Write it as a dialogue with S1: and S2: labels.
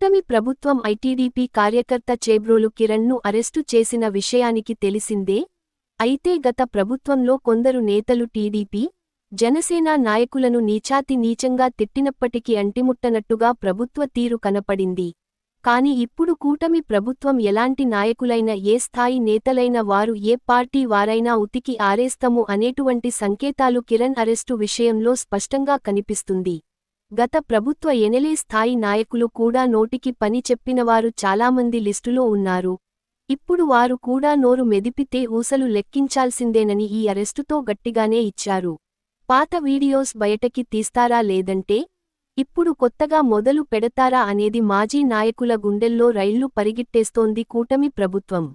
S1: కూటమి ప్రభుత్వం ఐటీడీపీ కార్యకర్త చేబ్రోలు కిరణ్ను అరెస్టు చేసిన విషయానికి తెలిసిందే. అయితే గత ప్రభుత్వంలో కొందరు నేతలు టీడీపీ, జనసేన నాయకులను నీచాతి నీచంగా తిట్టినప్పటికీ అంటిముట్టనట్టుగా ప్రభుత్వ తీరు కనపడింది. కాని ఇప్పుడు కూటమి ప్రభుత్వం ఎలాంటి నాయకులైన, ఏ స్థాయి నేతలైన వారు, ఏ పార్టీ వారైనా ఉతికి ఆరేస్తాము అనేటువంటి సంకేతాలు కిరణ్ అరెస్టు విషయంలో స్పష్టంగా కనిపిస్తుంది. గత ప్రభుత్వ ఎమ్మెల్యే స్థాయి నాయకులు కూడా నోటికి పని చెప్పినవారు చాలామంది లిస్టులో ఉన్నారు. ఇప్పుడు వారు కూడా నోరు మెదిపితే ఊసలు లెక్కించాల్సిందేనని ఈ అరెస్టుతో గట్టిగానే ఇచ్చారు. పాత వీడియోస్ బయటకి తీస్తారా, లేదంటే ఇప్పుడు కొత్తగా మొదలు పెడతారా అనేది మాజీ నాయకుల గుండెల్లో రైళ్లు పరిగెట్టేస్తోంది కూటమి ప్రభుత్వం.